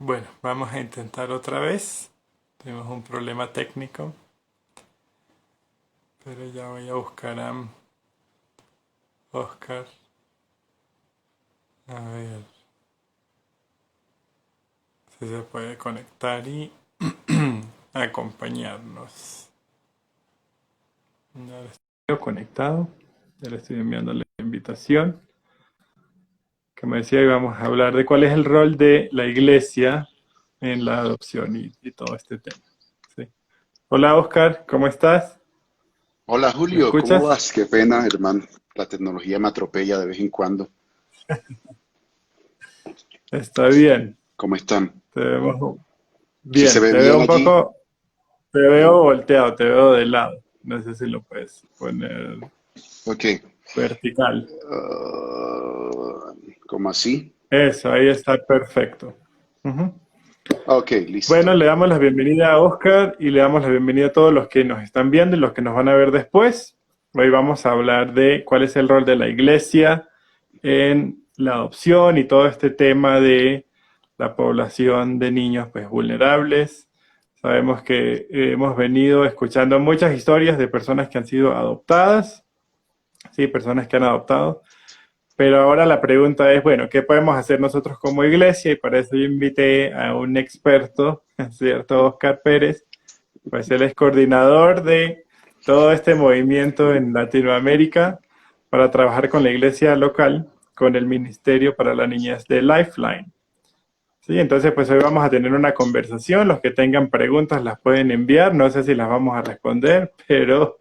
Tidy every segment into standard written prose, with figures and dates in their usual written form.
Bueno, vamos a intentar otra vez. Tenemos un problema técnico, pero ya voy a buscar a Oscar. A ver si se puede conectar y acompañarnos. Ya estoy conectado. Ya le estoy enviando la invitación. Como decía, hoy vamos a hablar de cuál es el rol de la iglesia en la adopción y todo este tema. ¿Sí? Hola Oscar, ¿cómo estás? Hola ¿Me Julio, ¿cómo escuchas? vas? Qué pena, hermano. La tecnología me atropella de vez en cuando. Está bien. ¿Cómo están? Te vemos ¿Sí se bien. ve Te veo bien un allí? poco, te veo volteado, te veo de lado. No sé si lo puedes poner Ok. vertical. ¿Cómo así? Eso, ahí está perfecto. Ujú. Ok, Bueno, listo. le damos la bienvenida a Oscar y le damos la bienvenida a todos los que nos están viendo y los que nos van a ver después. Hoy vamos a hablar de cuál es el rol de la iglesia en la adopción y todo este tema de la población de niños pues vulnerables. Sabemos que hemos venido escuchando muchas historias de personas que han sido adoptadas, sí, personas que han adoptado, pero ahora la pregunta es, bueno, ¿qué podemos hacer nosotros como iglesia? Y para eso yo invité a un experto, ¿cierto? Oscar Pérez, pues él es coordinador de todo este movimiento en Latinoamérica para trabajar con la iglesia local, con el Ministerio para la Niñez de Lifeline. Sí, entonces pues hoy vamos a tener una conversación. Los que tengan preguntas las pueden enviar. No sé si las vamos a responder, pero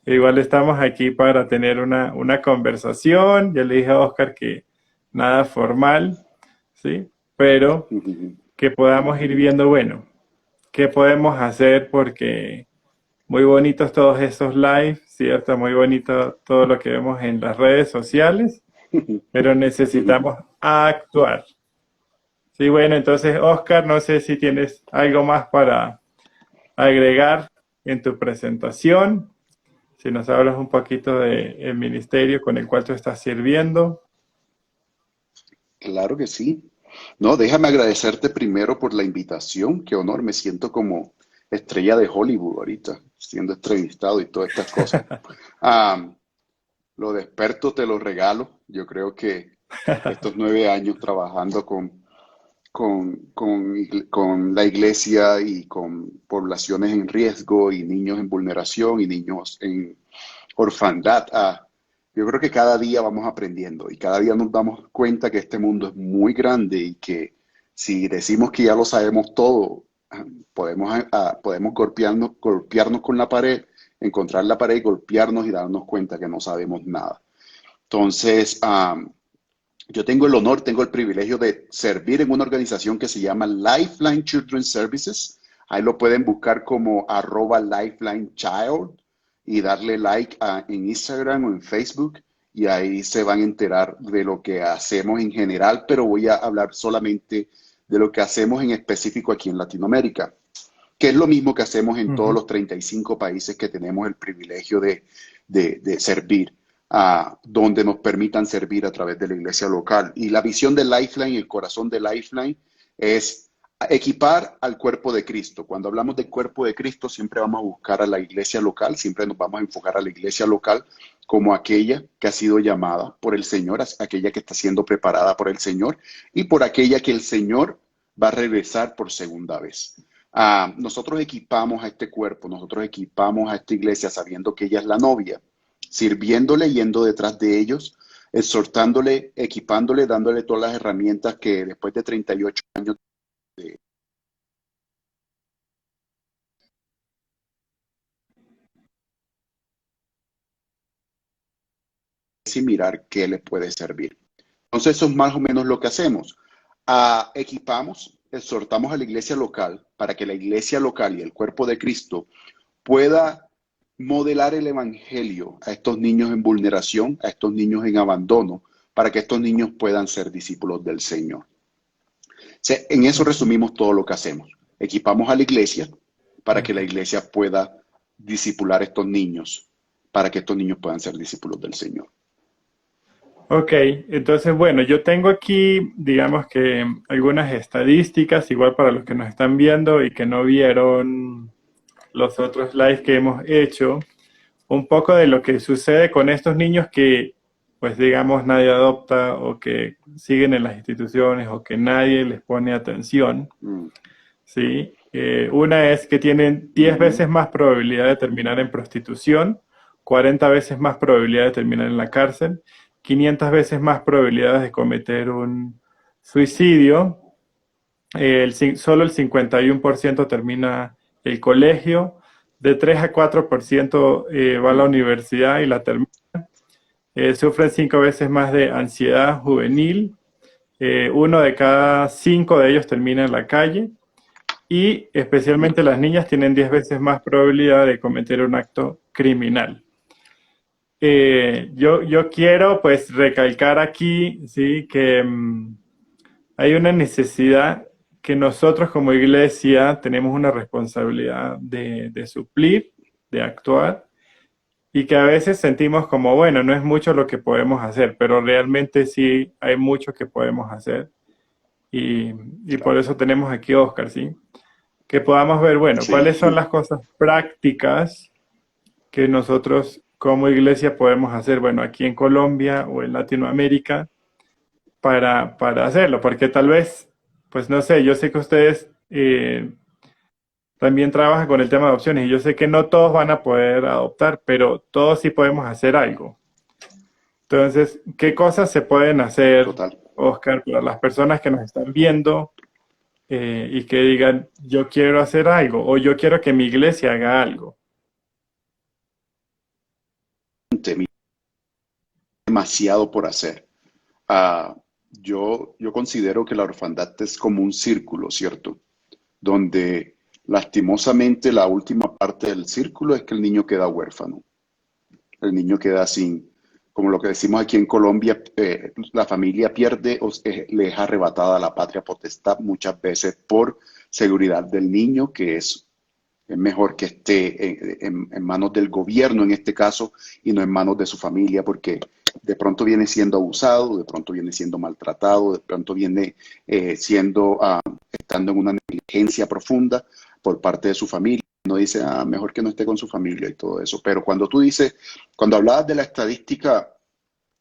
igual estamos aquí para tener una conversación. Yo le dije a Oscar que nada formal, ¿sí? Pero que podamos ir viendo, bueno, qué podemos hacer porque muy bonitos todos esos live, ¿cierto? Muy bonito todo lo que vemos en las redes sociales, pero necesitamos actuar. Sí, bueno, entonces Oscar, no sé si tienes algo más para agregar en tu presentación, si nos hablas un poquito del ministerio con el cual tú estás sirviendo. Claro que sí. No, déjame agradecerte primero por la invitación. Qué honor, me siento como estrella de Hollywood ahorita, siendo entrevistado y todas estas cosas. Ah, lo de experto te lo regalo. Yo creo que estos 9 años trabajando con la iglesia y con poblaciones en riesgo y niños en vulneración y niños en orfandad. Yo creo que cada día vamos aprendiendo y cada día nos damos cuenta que este mundo es muy grande y que si decimos que ya lo sabemos todo, podemos golpearnos con la pared, encontrar la pared, golpearnos y darnos cuenta que no sabemos nada. Entonces, yo tengo el honor, tengo el privilegio de servir en una organización que se llama Lifeline Children's Services. Ahí lo pueden buscar como @LifelineChild y darle like en Instagram o en Facebook y ahí se van a enterar de lo que hacemos en general, pero voy a hablar solamente de lo que hacemos en específico aquí en Latinoamérica, que es lo mismo que hacemos en todos Ujú. los 35 países que tenemos el privilegio de servir, donde nos permitan servir a través de la iglesia local. Y la visión de Lifeline, el corazón de Lifeline, es equipar al cuerpo de Cristo. Cuando hablamos del cuerpo de Cristo, siempre vamos a buscar a la iglesia local, siempre nos vamos a enfocar a la iglesia local como aquella que ha sido llamada por el Señor, aquella que está siendo preparada por el Señor y por aquella que el Señor va a regresar por segunda vez. Nosotros equipamos a este cuerpo, nosotros equipamos a esta iglesia sabiendo que ella es la novia, sirviéndole, yendo detrás de ellos, exhortándole, equipándole, dándole todas las herramientas que después de 38 años de y mirar qué les puede servir. Entonces eso es más o menos lo que hacemos. Equipamos, exhortamos a la iglesia local para que la iglesia local y el cuerpo de Cristo pueda modelar el evangelio a estos niños en vulneración, a estos niños en abandono, para que estos niños puedan ser discípulos del Señor. Sea, en eso Ujú. resumimos todo lo que hacemos. Equipamos a la iglesia para que la Ujú. iglesia pueda discipular a estos niños, para que estos niños puedan ser discípulos del Señor. Ok, entonces, bueno, yo tengo aquí, digamos que algunas estadísticas, igual para los que nos están viendo y que no vieron los otros lives que hemos hecho, un poco de lo que sucede con estos niños que, pues digamos, nadie adopta o que siguen en las instituciones o que nadie les pone atención, Mm, ¿sí? Una es que tienen 10 ujú. veces más probabilidad de terminar en prostitución, 40 veces más probabilidad de terminar en la cárcel, 500 veces más probabilidades de cometer un suicidio, solo el 51% termina el colegio, de 3 a 4% va a la Mm. universidad y la termina. Sufren 5 veces más de ansiedad juvenil, uno de cada 5 de ellos termina en la calle y especialmente las niñas tienen 10 veces más probabilidad de cometer un acto criminal. Yo quiero pues recalcar aquí, ¿sí? Que hay una necesidad que nosotros como iglesia tenemos una responsabilidad de suplir, de actuar, y que a veces sentimos como, bueno, no es mucho lo que podemos hacer, pero realmente sí hay mucho que podemos hacer. Y, y por Claro. eso tenemos aquí a Oscar, ¿sí? Que podamos ver, bueno, cuáles son Sí, las cosas prácticas que nosotros como iglesia podemos hacer, bueno, aquí en Colombia o en Latinoamérica para hacerlo, porque tal vez, pues no sé, yo sé que ustedes también trabajan con el tema de adopciones y yo sé que no todos van a poder adoptar, pero todos sí podemos hacer algo. Entonces, ¿qué cosas se pueden hacer, total. Oscar, para las personas que nos están viendo y que digan, yo quiero hacer algo o yo quiero que mi iglesia haga algo? Demasiado por hacer. Ah, yo considero que la orfandad es como un círculo, ¿cierto? Donde lastimosamente la última parte del círculo es que el niño queda huérfano. El niño queda sin, como lo que decimos aquí en Colombia, la familia pierde o le es arrebatada la patria potestad muchas veces por seguridad del niño, que es mejor que esté en manos del gobierno en este caso y no en manos de su familia, porque de pronto viene siendo abusado, de pronto viene siendo maltratado, de pronto viene estando en una negligencia profunda por parte de su familia. Uno dice, ah, mejor que no esté con su familia y todo eso. Pero cuando tú dices, cuando hablabas de la estadística,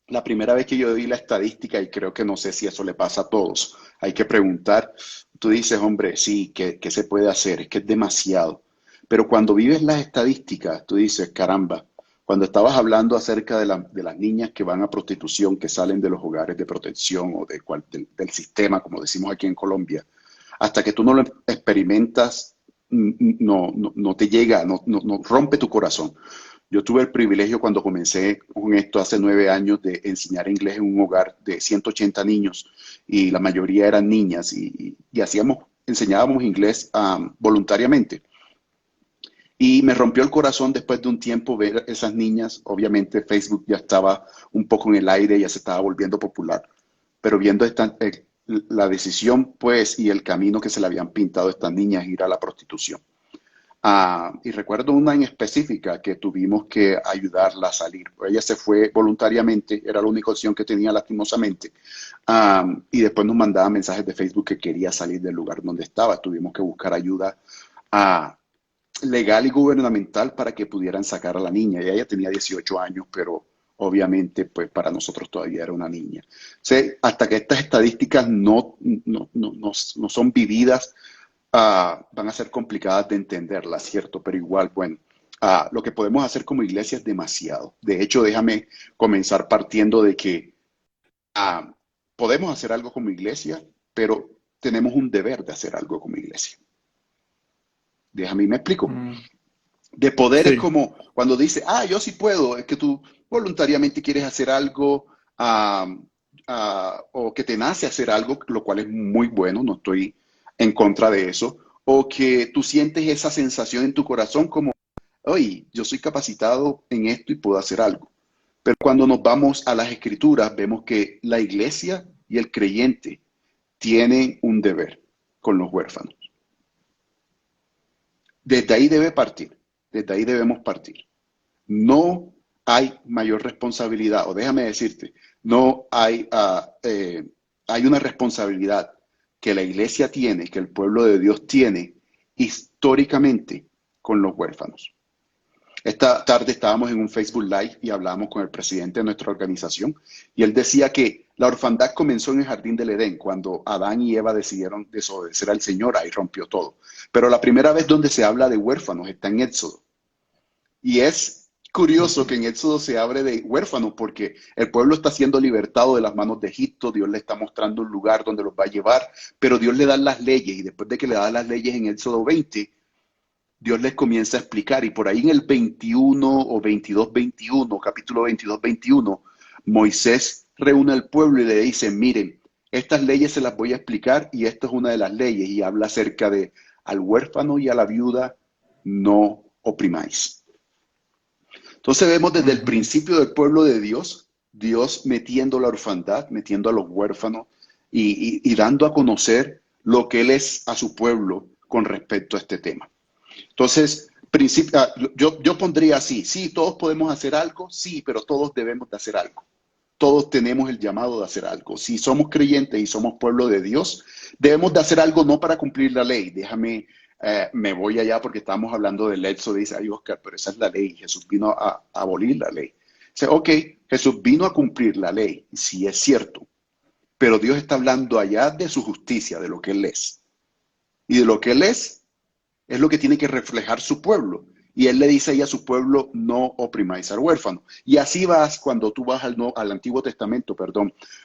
la primera vez que yo vi la estadística, y creo que no sé si eso le pasa a todos, hay que preguntar, tú dices, hombre, sí, ¿qué se puede hacer? Es que es demasiado. Pero cuando vives las estadísticas, tú dices, caramba, cuando estabas hablando acerca de las niñas que van a prostitución, que salen de los hogares de protección o del sistema, como decimos aquí en Colombia, hasta que tú no lo experimentas, no te llega, no rompe tu corazón. Yo tuve el privilegio cuando comencé con esto hace 9 años de enseñar inglés en un hogar de 180 niños y la mayoría eran niñas y enseñábamos inglés voluntariamente. Y me rompió el corazón después de un tiempo ver esas niñas. Obviamente Facebook ya estaba un poco en el aire, ya se estaba volviendo popular, pero viendo la decisión pues y el camino que se le habían pintado a estas niñas ir a la prostitución. Y recuerdo una en específica que tuvimos que ayudarla a salir. Ella se fue voluntariamente, era la única opción que tenía lastimosamente. Y después nos mandaba mensajes de Facebook que quería salir del lugar donde estaba. Tuvimos que buscar ayuda ah, legal y gubernamental para que pudieran sacar a la niña. Y ella tenía 18 años, pero obviamente pues para nosotros todavía era una niña. O sea, hasta que estas estadísticas no son vividas, van a ser complicadas de entenderlas, ¿cierto? Pero igual, bueno, lo que podemos hacer como iglesia es demasiado. De hecho, déjame comenzar partiendo de que ah, podemos hacer algo como iglesia, pero tenemos un deber de hacer algo como iglesia. Déjame, me explico. Mm, De poder es sí, como cuando dice, ah, yo sí puedo, es que tú voluntariamente quieres hacer algo o que te nace hacer algo, lo cual es muy bueno, no estoy en contra de eso, o que tú sientes esa sensación en tu corazón como, oye, yo soy capacitado en esto y puedo hacer algo. Pero cuando nos vamos a las escrituras, vemos que la iglesia y el creyente tienen un deber con los huérfanos. Desde ahí debe partir, desde ahí debemos partir. No hay mayor responsabilidad, o déjame decirte, No hay, hay una responsabilidad que la iglesia tiene, que el pueblo de Dios tiene históricamente con los huérfanos. Esta tarde estábamos en un Facebook Live y hablábamos con el presidente de nuestra organización y él decía que la orfandad comenzó en el jardín del Edén, cuando Adán y Eva decidieron desobedecer al Señor, ahí rompió todo. Pero la primera vez donde se habla de huérfanos está en Éxodo. Y es curioso que en Éxodo se hable de huérfanos porque el pueblo está siendo libertado de las manos de Egipto, Dios le está mostrando un lugar donde los va a llevar, pero Dios le da las leyes y después de que le da las leyes en Éxodo 20, Dios les comienza a explicar y por ahí en el 21 o 22-21, capítulo 22-21, Moisés reúne al pueblo y le dice, miren, estas leyes se las voy a explicar y esta es una de las leyes y habla acerca de al huérfano y a la viuda no oprimáis. Entonces vemos desde el principio del pueblo de Dios, Dios metiendo la orfandad, metiendo a los huérfanos y dando a conocer lo que Él es a su pueblo con respecto a este tema. Entonces, yo pondría así, sí, todos podemos hacer algo, sí, pero todos debemos de hacer algo. Todos tenemos el llamado de hacer algo. Si somos creyentes y somos pueblo de Dios, debemos de hacer algo no para cumplir la ley. Déjame, me voy allá porque estamos hablando del Éxodo, dice, ay Oscar, pero esa es la ley. Jesús vino a abolir la ley. Dice, ok, Jesús vino a cumplir la ley, sí es cierto, pero Dios está hablando allá de su justicia, de lo que Él es. Y de lo que Él es lo que tiene que reflejar su pueblo. Y Él le dice ahí a su pueblo, no oprimáis al huérfano. Y así vas, cuando tú vas al Antiguo Testamento,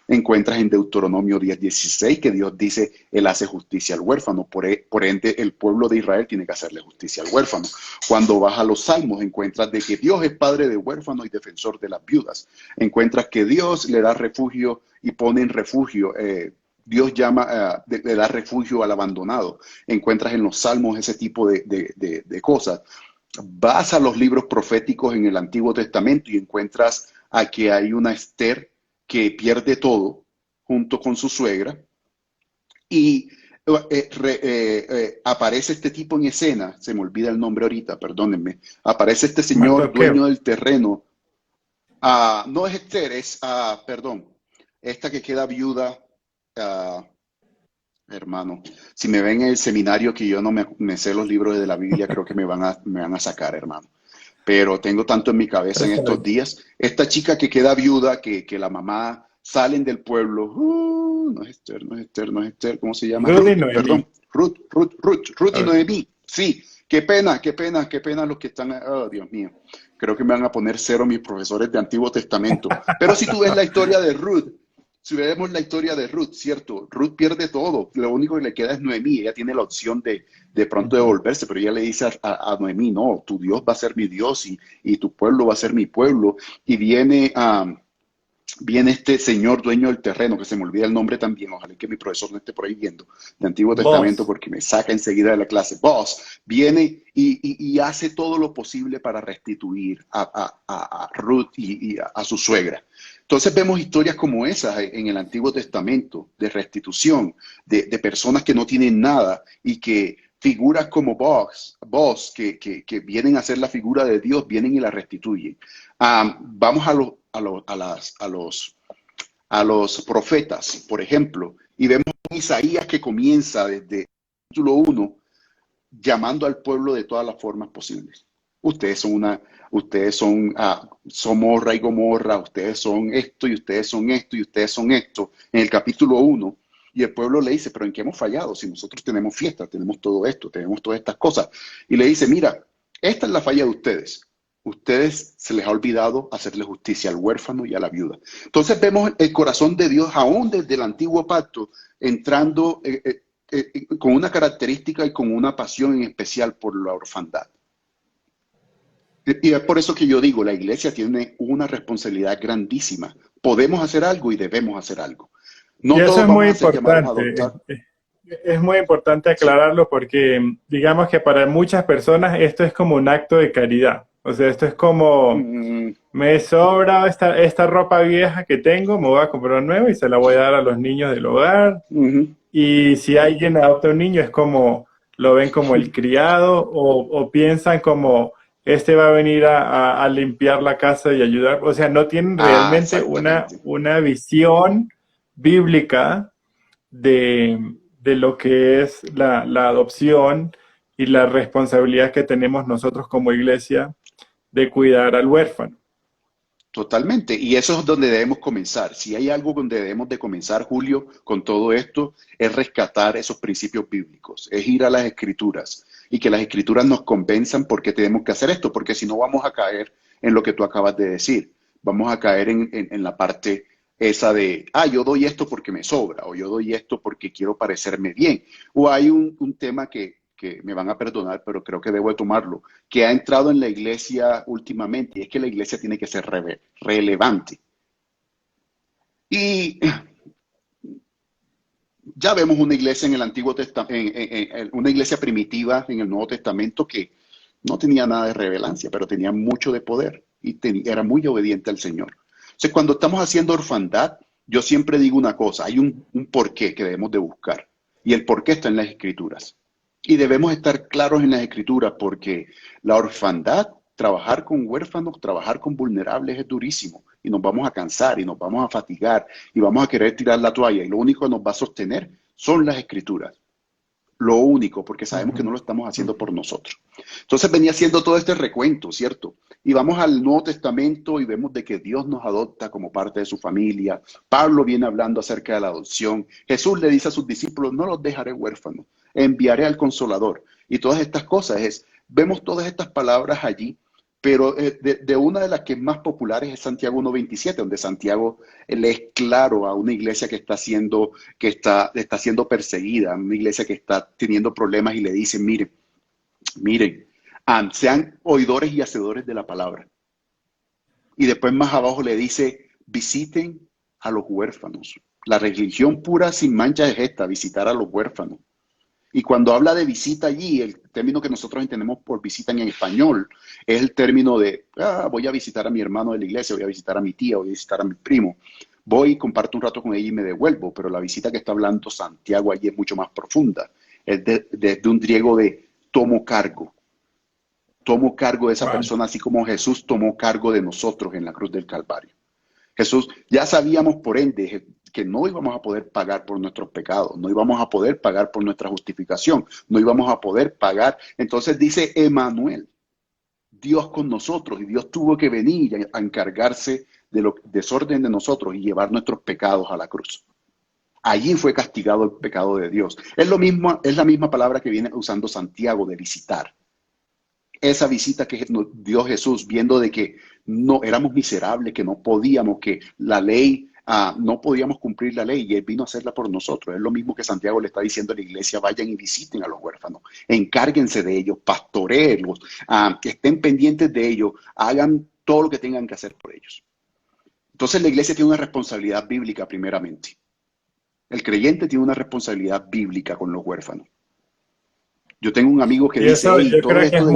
encuentras en Deuteronomio 10:16 que Dios dice, Él hace justicia al huérfano. Por ende, el pueblo de Israel tiene que hacerle justicia al huérfano. Cuando vas a los Salmos, encuentras de que Dios es padre de huérfanos y defensor de las viudas. Encuentras que Dios le da refugio y pone en refugio, Dios llama, le da refugio al abandonado. Encuentras en los Salmos ese tipo de cosas. Vas a los libros proféticos en el Antiguo Testamento y encuentras a que hay una Esther que pierde todo junto con su suegra y aparece este tipo en escena, se me olvida el nombre ahorita, perdónenme, aparece este señor dueño del terreno. No es Esther, es, perdón, esta que queda viuda. Hermano, si me ven en el seminario que yo no me sé los libros de la Biblia, creo que me van a sacar, hermano. Pero tengo tanto en mi cabeza en estos días. Esta chica que queda viuda, que la mamá salen del pueblo. No es Esther, no es Esther, no es Esther. ¿Cómo se llama? Ruth y Noemí. Perdón, Ruth y Noemí. Sí, qué pena los que están. Oh, Dios mío. Creo que me van a poner cero mis profesores de Antiguo Testamento. Pero si tú ves la historia de Ruth, si vemos la historia de Ruth, ¿cierto? Ruth pierde todo. Lo único que le queda es Noemí. Ella tiene la opción de pronto devolverse, pero ella le dice a Noemí, no, tu Dios va a ser mi Dios y tu pueblo va a ser mi pueblo. Y viene este señor dueño del terreno, que se me olvida el nombre también, ojalá que mi profesor no esté por ahí viendo, de Antiguo Testamento, porque me saca enseguida de la clase. Boss, viene y hace todo lo posible para restituir a Ruth y a su suegra. Entonces vemos historias como esas en el Antiguo Testamento, de restitución, de personas que no tienen nada y que figuras como Boss que vienen a ser la figura de Dios, vienen y la restituyen. Vamos a los profetas, por ejemplo, y vemos a Isaías que comienza desde el capítulo 1 llamando al pueblo de todas las formas posibles. Ustedes son Somorra y Gomorra, ustedes son esto y ustedes son esto y ustedes son esto, en el capítulo 1. Y el pueblo le dice, pero ¿en qué hemos fallado? Si nosotros tenemos fiestas, tenemos todo esto, tenemos todas estas cosas. Y le dice, mira, esta es la falla de ustedes. Ustedes se les ha olvidado hacerle justicia al huérfano y a la viuda. Entonces vemos el corazón de Dios, aún desde el antiguo pacto, entrando con una característica y con una pasión en especial por la orfandad. Y es por eso que yo digo, la iglesia tiene una responsabilidad grandísima. Podemos hacer algo y debemos hacer algo. No y eso todos es vamos muy a ser llamados a importante. adoptar. Es muy importante aclararlo porque digamos que para muchas personas esto es como un acto de caridad. O sea, esto es como, me sobra esta ropa vieja que tengo, me voy a comprar nueva y se la voy a dar a los niños del hogar. Y si alguien adopta un niño es como, lo ven como el criado o piensan como, este va a venir a limpiar la casa y ayudar. O sea, no tienen Ah, realmente exactamente. una visión bíblica de lo que es la adopción y la responsabilidad que tenemos nosotros como iglesia de cuidar al huérfano. Totalmente. Y eso es donde debemos comenzar. Si hay algo donde debemos de comenzar, Julio, con todo esto, es rescatar esos principios bíblicos, es ir a las escrituras y que las escrituras nos convenzan por qué tenemos que hacer esto, porque si no vamos a caer en lo que tú acabas de decir. Vamos a caer en la parte esa de, yo doy esto porque me sobra, o yo doy esto porque quiero parecerme bien. O hay un tema que me van a perdonar, pero creo que debo de tomarlo, que ha entrado en la iglesia últimamente, y es que la iglesia tiene que ser relevante. Y ya vemos una iglesia en el Antiguo Testamento, una iglesia primitiva en el Nuevo Testamento que no tenía nada de relevancia, pero tenía mucho de poder y era muy obediente al Señor. Entonces, cuando estamos haciendo orfandad, yo siempre digo una cosa, hay un porqué que debemos de buscar, y el porqué está en las Escrituras. Y debemos estar claros en las Escrituras porque la orfandad, trabajar con huérfanos, trabajar con vulnerables es durísimo y nos vamos a cansar y nos vamos a fatigar y vamos a querer tirar la toalla y lo único que nos va a sostener son las Escrituras. Lo único, porque sabemos que no Ujú, lo estamos haciendo ujú. por nosotros. Entonces venía haciendo todo este recuento, ¿cierto? Y vamos al Nuevo Testamento y vemos de que Dios nos adopta como parte de su familia. Pablo viene hablando acerca de la adopción. Jesús le dice a sus discípulos, no los dejaré huérfanos, enviaré al Consolador. Y todas estas cosas vemos todas estas palabras allí, pero de una de las que es más populares es Santiago 1.27, donde Santiago le es claro a una iglesia está siendo perseguida, una iglesia que está teniendo problemas y le dice, miren, sean oidores y hacedores de la palabra. Y después más abajo le dice, visiten a los huérfanos. La religión pura sin mancha es esta, visitar a los huérfanos. Y cuando habla de visita allí, el término que nosotros entendemos por visita en español es el término de, voy a visitar a mi hermano de la iglesia, voy a visitar a mi tía, voy a visitar a mi primo. Voy, comparto un rato con ella y me devuelvo, pero la visita que está hablando Santiago allí es mucho más profunda. Es de un griego de tomo cargo. Tomo cargo de esa Wow. persona, así como Jesús tomó cargo de nosotros en la cruz del Calvario. Jesús, ya sabíamos por ende que no íbamos a poder pagar por nuestros pecados, no íbamos a poder pagar por nuestra justificación, no íbamos a poder pagar. Entonces dice Emanuel, Dios con nosotros, y Dios tuvo que venir a encargarse de lo desorden de nosotros y llevar nuestros pecados a la cruz. Allí fue castigado el pecado de Dios. Es lo mismo, es la misma palabra que viene usando Santiago de visitar. Esa visita que nos dio Jesús, viendo de que no éramos miserables, que no podíamos, que la ley, no podíamos cumplir la ley y Él vino a hacerla por nosotros. Es lo mismo que Santiago le está diciendo a la iglesia, vayan y visiten a los huérfanos, encárguense de ellos, pastoreenlos, que estén pendientes de ellos, hagan todo lo que tengan que hacer por ellos. Entonces la iglesia tiene una responsabilidad bíblica primeramente. El creyente tiene una responsabilidad bíblica con los huérfanos. Yo tengo un amigo que Y dice, eso hey, yo todo creo que es esto de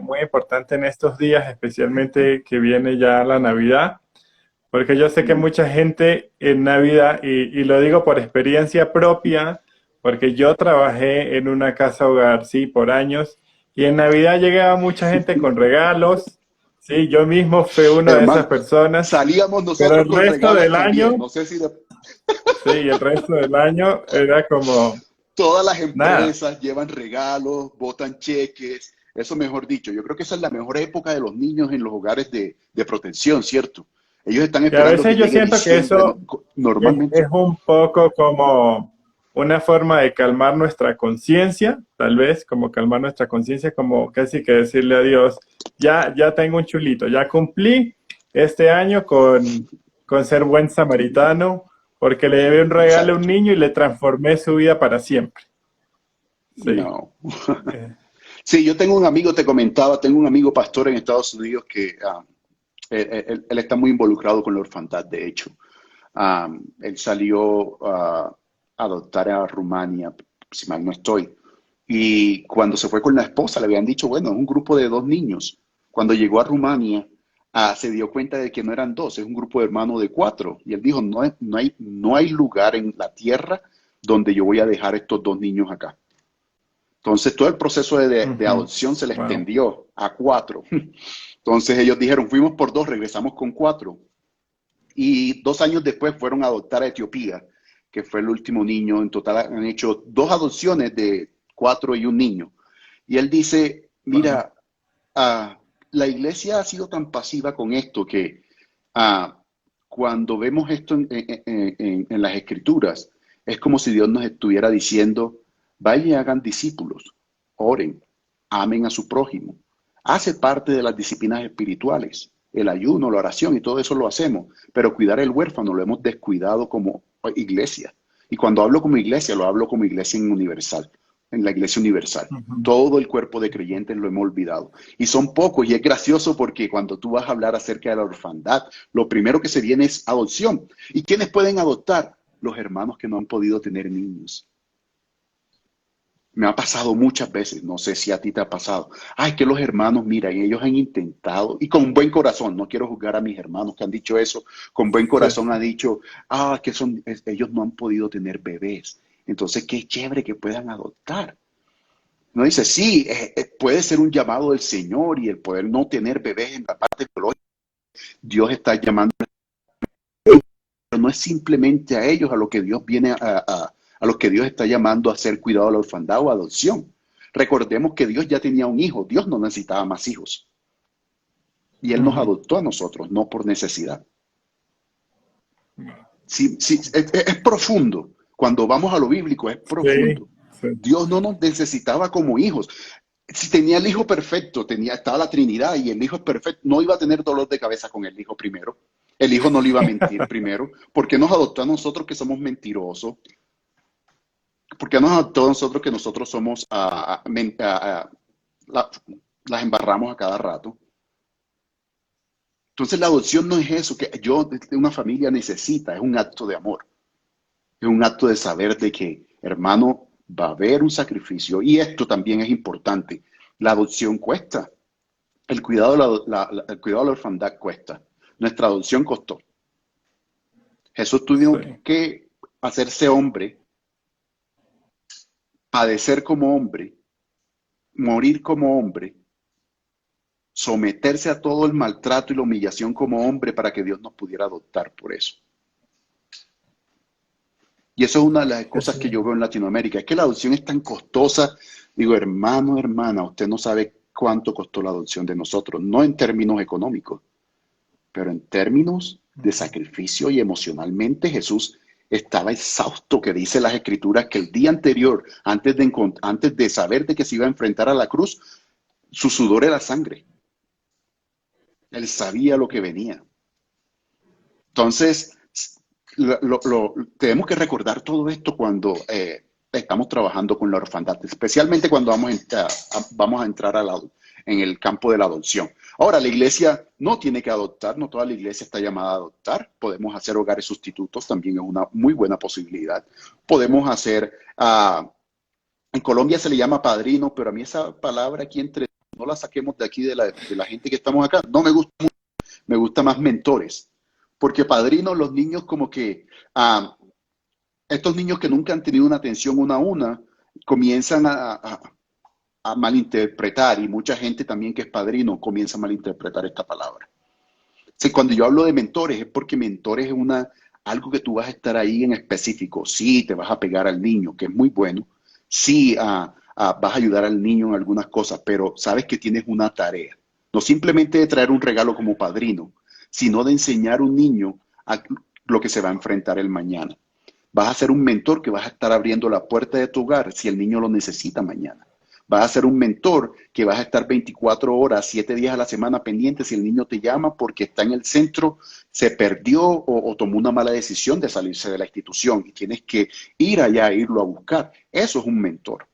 muy importante en estos días, especialmente que viene ya la Navidad, porque yo sé que mucha gente en Navidad, y lo digo por experiencia propia, porque yo trabajé en una casa hogar, sí, por años, y en Navidad llegaba mucha gente con regalos, sí, yo mismo fui una de esas hermano, personas, salíamos pero nosotros el con resto regalos del también. año, No sé si sí, el resto del año era como todas las nada. empresas llevan regalos, botan cheques. Eso mejor dicho, yo creo que esa es la mejor época de los niños en los hogares de protección, ¿cierto? Ellos están Y a esperando que veces yo llegue siento que diciembre eso normalmente. es un poco como una forma de calmar nuestra conciencia, tal vez, como calmar nuestra conciencia, como casi que decirle a Dios, ya tengo un chulito, ya cumplí este año con ser buen samaritano, porque le llevé un regalo a un Exacto. niño y le transformé su vida para siempre. Sí. No. Eh, Sí, yo tengo un amigo, te comentaba, tengo un amigo pastor en Estados Unidos que él está muy involucrado con la orfandad, de hecho. Él salió a adoptar a Rumania, si mal no estoy. Y cuando se fue con la esposa, le habían dicho, bueno, es un grupo de 2 niños. Cuando llegó a Rumania, se dio cuenta de que no eran dos, es un grupo de hermanos de 4. Y él dijo, no hay lugar en la tierra donde yo voy a dejar estos 2 niños acá. Entonces, todo el proceso de Ujú. adopción se le Wow. extendió a 4. Entonces, ellos dijeron, fuimos por 2, regresamos con 4. Y 2 años después fueron a adoptar a Etiopía, que fue el último niño. En total han hecho 2 adopciones de 4 y un niño. Y él dice, Wow. mira, la iglesia ha sido tan pasiva con esto que ah, cuando vemos esto en las escrituras, es como si Dios nos estuviera diciendo, vayan y hagan discípulos, oren, amen a su prójimo. Hace parte de las disciplinas espirituales, el ayuno, la oración y todo eso lo hacemos, pero cuidar el huérfano lo hemos descuidado como iglesia. Y cuando hablo como iglesia, lo hablo como iglesia en universal, en la iglesia universal. Ujú. Todo el cuerpo de creyentes lo hemos olvidado. Y son pocos, y es gracioso porque cuando tú vas a hablar acerca de la orfandad, lo primero que se viene es adopción. ¿Y quiénes pueden adoptar? Los hermanos que no han podido tener niños. Me ha pasado muchas veces, no sé si a ti te ha pasado. Ay, que los hermanos, mira, y ellos han intentado, y con buen corazón, no quiero juzgar a mis hermanos que han dicho eso, con buen Sí, corazón han sí. dicho, que ellos no han podido tener bebés. Entonces, qué chévere que puedan adoptar. No dice, sí, puede ser un llamado del Señor y el poder no tener bebés en la parte biológica. Dios está llamando, pero no es simplemente a ellos a lo que Dios viene a los que Dios está llamando a hacer cuidado de la orfandad o adopción. Recordemos que Dios ya tenía un hijo, Dios no necesitaba más hijos. Y Él nos Ujú. adoptó a nosotros, no por necesidad. Wow. Sí, sí, es profundo. Cuando vamos a lo bíblico, es Sí, profundo. sí. Dios no nos necesitaba como hijos. Si tenía el hijo perfecto, estaba la Trinidad y el hijo es perfecto, no iba a tener dolor de cabeza con el hijo primero. El hijo no le iba a mentir primero. ¿Por qué nos adoptó a nosotros que somos mentirosos? ¿Por qué nos adoptó a nosotros que nosotros somos, la- las embarramos a cada rato? Entonces la adopción no es eso que una familia necesita, es un acto de amor. Es un acto de saber de que, hermano, va a haber un sacrificio. Y esto también es importante. La adopción cuesta. El cuidado de la orfandad cuesta. Nuestra adopción costó. Jesús tuvo Sí. que hacerse hombre, padecer como hombre, morir como hombre, someterse a todo el maltrato y la humillación como hombre para que Dios nos pudiera adoptar por eso. Y eso es una de las cosas Eso que yo mismo. veo en Latinoamérica. Es que la adopción es tan costosa. Digo, hermano, hermana, usted no sabe cuánto costó la adopción de nosotros. No en términos económicos, pero en términos de Ujú. sacrificio y emocionalmente Jesús estaba exhausto, que dice las escrituras que el día anterior, antes de saber de que se iba a enfrentar a la cruz, su sudor era sangre. Él sabía lo que venía. Entonces, tenemos que recordar todo esto cuando estamos trabajando con la orfandad, especialmente cuando vamos a entrar en el campo de la adopción. Ahora, la iglesia no tiene que adoptar, no toda la iglesia está llamada a adoptar. Podemos hacer hogares sustitutos, también es una muy buena posibilidad. Podemos hacer, en Colombia se le llama padrino, pero a mí esa palabra aquí no la saquemos de aquí de la gente que estamos acá. No me gusta, me gusta más mentores. Porque padrinos, los niños como que, estos niños que nunca han tenido una atención una a una, comienzan a malinterpretar, y mucha gente también que es padrino comienza a malinterpretar esta palabra. Sí, cuando yo hablo de mentores es porque mentores es algo que tú vas a estar ahí en específico. Sí, te vas a pegar al niño, que es muy bueno. Sí, vas a ayudar al niño en algunas cosas, pero sabes que tienes una tarea. No simplemente de traer un regalo como padrino, sino de enseñar a un niño a lo que se va a enfrentar el mañana. Vas a ser un mentor que vas a estar abriendo la puerta de tu hogar si el niño lo necesita mañana. Vas a ser un mentor que vas a estar 24 horas, 7 días a la semana pendiente si el niño te llama porque está en el centro, se perdió o tomó una mala decisión de salirse de la institución y tienes que ir allá a irlo a buscar. Eso es un mentor.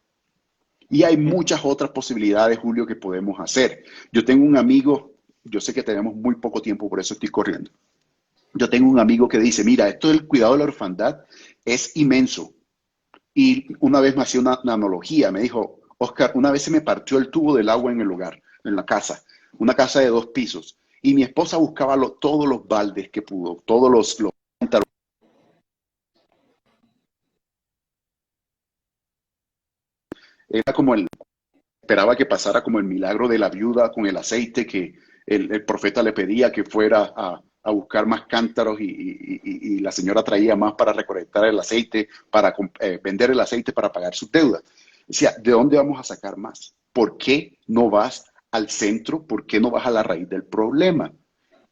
Y hay Ujú. muchas otras posibilidades, Julio, que podemos hacer. Yo tengo un amigo, yo sé que tenemos muy poco tiempo, por eso estoy corriendo. Yo tengo un amigo que dice, mira, esto del cuidado de la orfandad es inmenso. Y una vez me hacía una analogía, me dijo, Oscar, una vez se me partió el tubo del agua en el hogar, en la casa, una casa de 2 pisos, y mi esposa buscaba todos los baldes que pudo, todos los Era como esperaba que pasara como el milagro de la viuda con el aceite, que el profeta le pedía que fuera a buscar más cántaros y la señora traía más para recolectar el aceite, para vender el aceite para pagar sus deudas. Decía, ¿de dónde vamos a sacar más? ¿Por qué no vas al centro? ¿Por qué no vas a la raíz del problema?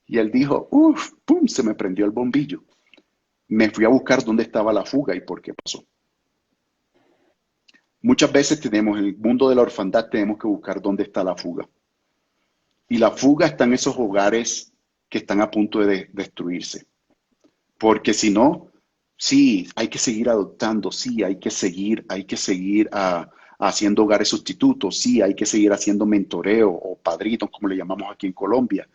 Y él dijo, uff, pum, se me prendió el bombillo. Me fui a buscar dónde estaba la fuga y por qué pasó. Muchas veces tenemos, en el mundo de la orfandad, tenemos que buscar dónde está la fuga. Y la fuga está en esos hogares que están a punto de destruirse. Porque si no, sí, hay que seguir adoptando, sí, hay que seguir haciendo hogares sustitutos, sí, hay que seguir haciendo mentoreo o padrinos, como le llamamos aquí en Colombia.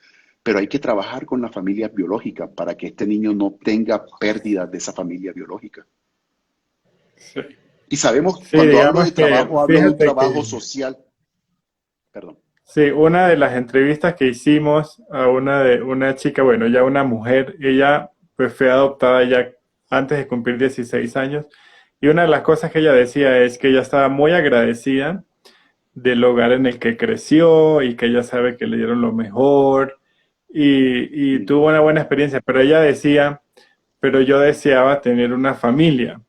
Pero hay que trabajar con la familia biológica para que este niño no tenga pérdidas de esa familia biológica. Sí. Y sabemos, Sí, cuando hablo digamos de que, trabajo, hablo de un fíjate trabajo que, social. Perdón. sí, una de las entrevistas que hicimos a una chica, bueno, ya una mujer, ella pues fue adoptada ya antes de cumplir 16 años, y una de las cosas que ella decía es que ella estaba muy agradecida del hogar en el que creció y que ella sabe que le dieron lo mejor y Mm, tuvo una buena experiencia, pero ella decía, pero yo deseaba tener una familia.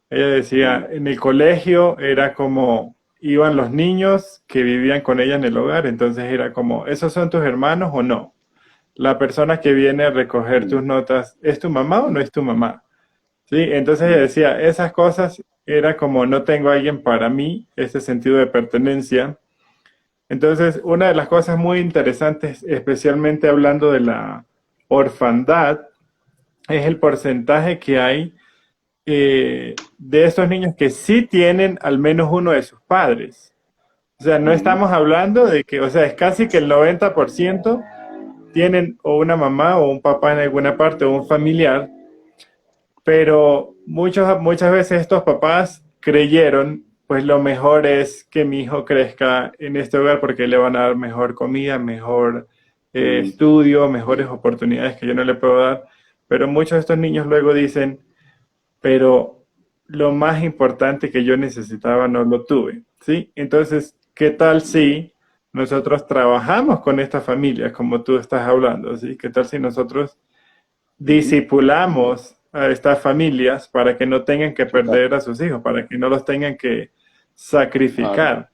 Ella decía, mm, en el colegio era como iban los niños que vivían con ella en el hogar, entonces era como, ¿esos son tus hermanos o no? La persona que viene a recoger tus mm, notas, ¿es tu mamá o no es tu mamá? Sí, entonces ella mm, decía, esas cosas era como no tengo a alguien para mí, ese sentido de pertenencia. Entonces, una de las cosas muy interesantes, especialmente hablando de la orfandad, es el porcentaje que hay de estos niños que sí tienen al menos uno de sus padres. O sea, no mm, estamos hablando de que, o sea, es casi que el 90% tienen o una mamá o un papá en alguna parte o un familiar, pero muchas veces estos papás creyeron, pues lo mejor es que mi hijo crezca en este hogar porque le van a dar mejor comida, mejor mm, estudio, mejores oportunidades que yo no le puedo dar. Pero muchos de estos niños luego dicen, pero lo más importante que yo necesitaba no lo tuve, ¿sí? Entonces, ¿qué tal si nosotros trabajamos con estas familias, como tú estás hablando, ¿sí? ¿Qué tal si nosotros ujú. discipulamos a estas familias para que no tengan que Total. perder a sus hijos, para que no los tengan que Claro. sacrificar?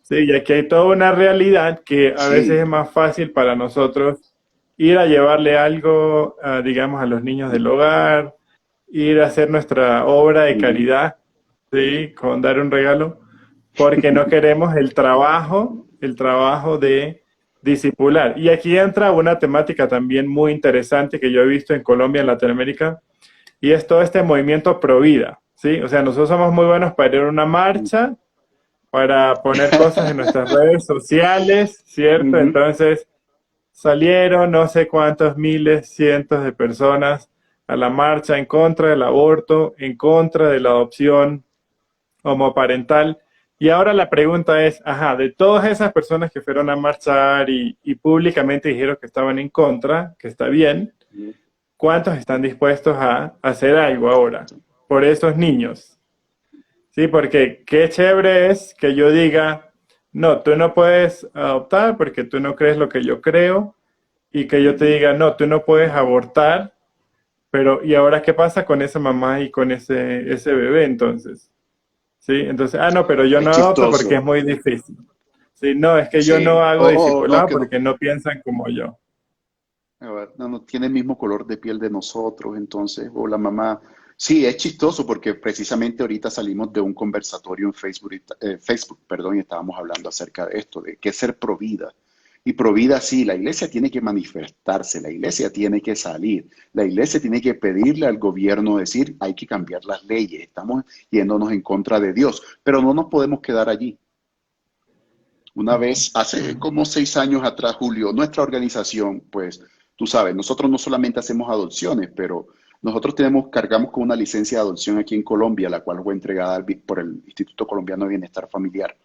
Sí, y aquí hay toda una realidad que a veces Sí. es más fácil para nosotros ir a llevarle algo, digamos, a los niños del hogar, ir a hacer nuestra obra de Ujú. caridad, ¿sí? Con dar un regalo, porque no queremos el trabajo de discipular. Y aquí entra una temática también muy interesante que yo he visto en Colombia, en Latinoamérica, y es todo este movimiento pro vida, ¿sí? O sea, nosotros somos muy buenos para ir a una marcha, para poner cosas en nuestras redes sociales, ¿cierto? Ujú. Entonces salieron no sé cuántos miles, cientos de personas a la marcha en contra del aborto, en contra de la adopción homoparental. Y ahora la pregunta es, ajá, de todas esas personas que fueron a marchar y públicamente dijeron que estaban en contra, que está bien, Ujú. ¿cuántos están dispuestos a hacer algo ahora por esos niños? Sí, porque qué chévere es que yo diga, no, tú no puedes adoptar porque tú no crees lo que yo creo, y que yo te Ujú. diga, no, tú no puedes abortar, pero ¿y ahora qué pasa con esa mamá y con ese bebé entonces? Sí, entonces, no, pero yo Es no adopto porque chistoso. es muy difícil. Sí, no, es que yo no Sí. hago O discipulado que no, porque no piensan como yo. a ver, no tiene el mismo color de piel de nosotros, entonces, o la mamá. Sí, es chistoso porque precisamente ahorita salimos de un conversatorio en Facebook, Facebook, perdón, y estábamos hablando acerca de esto, de qué es ser provida. Y provida, sí, la iglesia tiene que manifestarse, la iglesia tiene que salir, la iglesia tiene que pedirle al gobierno, decir, hay que cambiar las leyes, estamos yéndonos en contra de Dios, pero no nos podemos quedar allí. Una vez, hace como 6 años atrás, Julio, nuestra organización, pues, tú sabes, nosotros no solamente hacemos adopciones, pero nosotros cargamos con una licencia de adopción aquí en Colombia, la cual fue entregada por el Instituto Colombiano de Bienestar Familiar.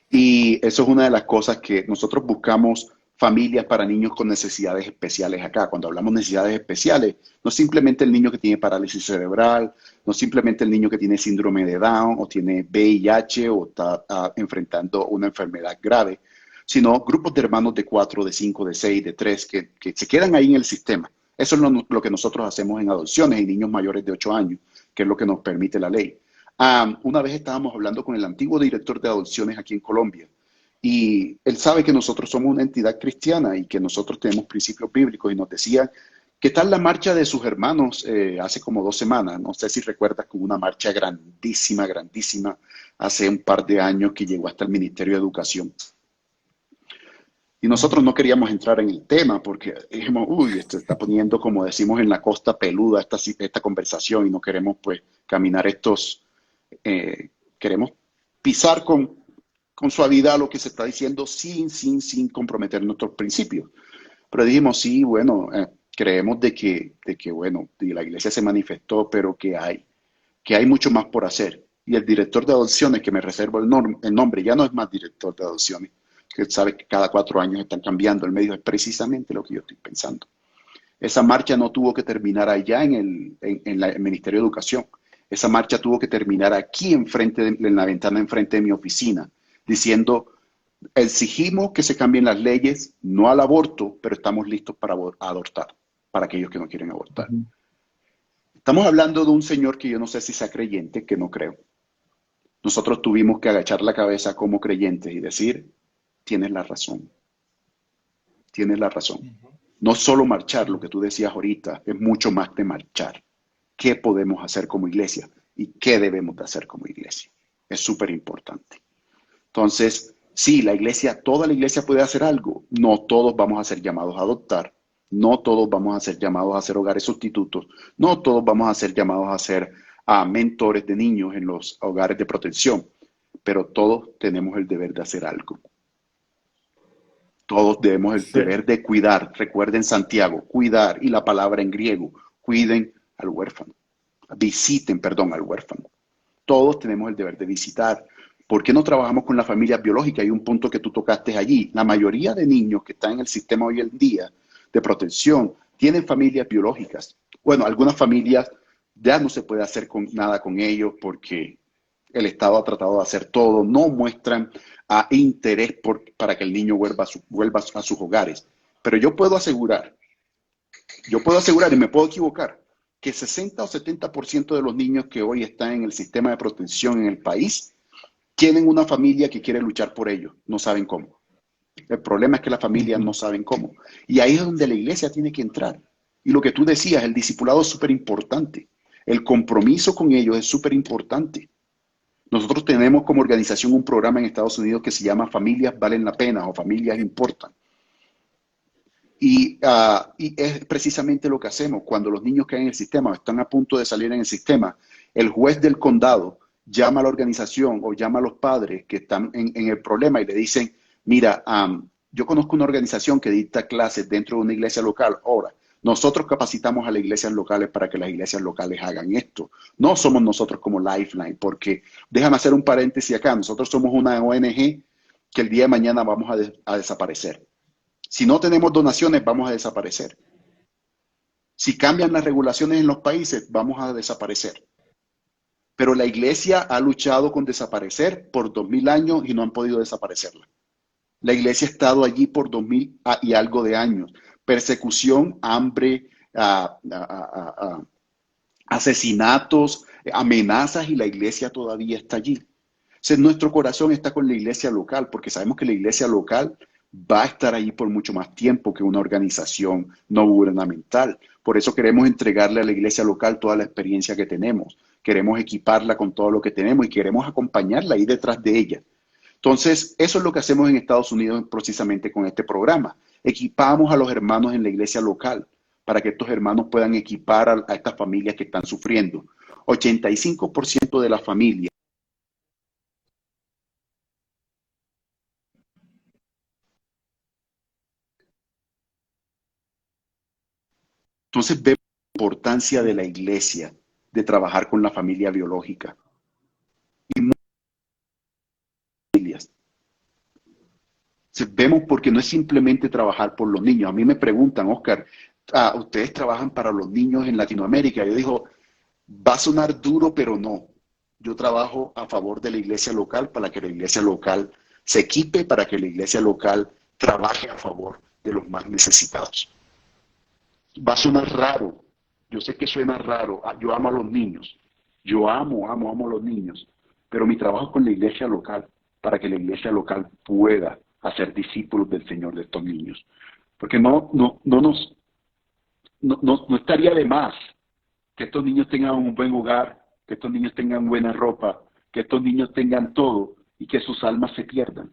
Y eso es una de las cosas que nosotros buscamos familias para niños con necesidades especiales acá. Cuando hablamos de necesidades especiales, no simplemente el niño que tiene parálisis cerebral, no simplemente el niño que tiene síndrome de Down o tiene VIH o está enfrentando una enfermedad grave, sino grupos de hermanos de 4, de 5, de 6, de 3 que se quedan ahí en el sistema. Eso es lo que nosotros hacemos en adopciones y niños mayores de 8 años, que es lo que nos permite la ley. Una vez estábamos hablando con el antiguo director de adopciones aquí en Colombia y él sabe que nosotros somos una entidad cristiana y que nosotros tenemos principios bíblicos y nos decía, ¿qué tal la marcha de sus hermanos hace como 2 semanas? No sé si recuerdas que hubo una marcha grandísima, grandísima hace un par de años que llegó hasta el Ministerio de Educación. Y nosotros no queríamos entrar en el tema porque dijimos, uy, esto está poniendo, como decimos en la costa, peluda esta conversación y no queremos pues caminar queremos pisar con suavidad lo que se está diciendo sin comprometer nuestros principios. Pero dijimos, sí, bueno, creemos bueno, la iglesia se manifestó, pero que hay mucho más por hacer. Y el director de adopciones, que me reservo el nombre, ya no es más director de adopciones, que sabe que cada 4 años están cambiando el medio, es precisamente lo que yo estoy pensando. Esa marcha no tuvo que terminar allá en el Ministerio de Educación. Esa marcha tuvo que terminar aquí en la ventana enfrente de mi oficina, diciendo, exigimos que se cambien las leyes, no al aborto, pero estamos listos para abortar, para aquellos que no quieren abortar. Estamos hablando de un señor que yo no sé si sea creyente, que no creo. Nosotros tuvimos que agachar la cabeza como creyentes y decir, tienes la razón. Tienes la razón. No solo marchar, lo que tú decías ahorita, es mucho más de marchar. ¿Qué podemos hacer como iglesia? ¿Y qué debemos de hacer como iglesia? Es súper importante. Entonces, sí, toda la iglesia puede hacer algo. No todos vamos a ser llamados a adoptar. No todos vamos a ser llamados a ser hogares sustitutos. No todos vamos a ser llamados a ser mentores de niños en los hogares de protección. Pero todos tenemos el deber de hacer algo. Todos tenemos el deber de cuidar. Recuerden Santiago, cuidar. Y la palabra en griego, cuiden al huérfano. Visiten, perdón, al huérfano. Todos tenemos el deber de visitar. ¿Por qué no trabajamos con la familia biológica? Hay un punto que tú tocaste allí. La mayoría de niños que están en el sistema hoy en día de protección tienen familias biológicas. Bueno, algunas familias ya no se puede hacer nada con ellos porque el Estado ha tratado de hacer todo. No muestran interés para que el niño vuelva a sus hogares. Pero yo puedo asegurar y me puedo equivocar, que 60 o 70% de los niños que hoy están en el sistema de protección en el país tienen una familia que quiere luchar por ellos, no saben cómo. El problema es que las familias no saben cómo. Y ahí es donde la iglesia tiene que entrar. Y lo que tú decías, el discipulado es súper importante. El compromiso con ellos es súper importante. Nosotros tenemos como organización un programa en Estados Unidos que se llama Familias Valen la Pena o Familias Importan. Y es precisamente lo que hacemos cuando los niños caen en el sistema o están a punto de salir en el sistema. El juez del condado llama a la organización o llama a los padres que están en el problema y le dicen, mira, yo conozco una organización que dicta clases dentro de una iglesia local. Ahora, nosotros capacitamos a las iglesias locales para que las iglesias locales hagan esto. No somos nosotros como Lifeline, porque déjame hacer un paréntesis acá. Nosotros somos una ONG que el día de mañana vamos a desaparecer. Si no tenemos donaciones, vamos a desaparecer. Si cambian las regulaciones en los países, vamos a desaparecer. Pero la iglesia ha luchado con desaparecer por 2000 años y no han podido desaparecerla. La iglesia ha estado allí por 2000 y algo de años. Persecución, hambre, asesinatos, amenazas y la iglesia todavía está allí. Entonces, nuestro corazón está con la iglesia local porque sabemos que la iglesia local va a estar allí por mucho más tiempo que una organización no gubernamental. Por eso queremos entregarle a la iglesia local toda la experiencia que tenemos. Queremos equiparla con todo lo que tenemos y queremos acompañarla ahí detrás de ella. Entonces, eso es lo que hacemos en Estados Unidos precisamente con este programa. Equipamos a los hermanos en la iglesia local para que estos hermanos puedan equipar a estas familias que están sufriendo. 85% de las familias. Entonces, vemos la importancia de la iglesia, de trabajar con la familia biológica. Y muchas familias. Vemos porque no es simplemente trabajar por los niños. A mí me preguntan, Oscar, ¿ustedes trabajan para los niños en Latinoamérica? Yo digo, va a sonar duro, pero no. Yo trabajo a favor de la iglesia local para que la iglesia local se equipe, para que la iglesia local trabaje a favor de los más necesitados. Va a sonar raro. Yo sé que suena raro. Yo amo a los niños. Yo amo a los niños. Pero mi trabajo es con la iglesia local para que la iglesia local pueda hacer discípulos del Señor de estos niños. Porque no estaría de más que estos niños tengan un buen hogar, que estos niños tengan buena ropa, que estos niños tengan todo y que sus almas se pierdan.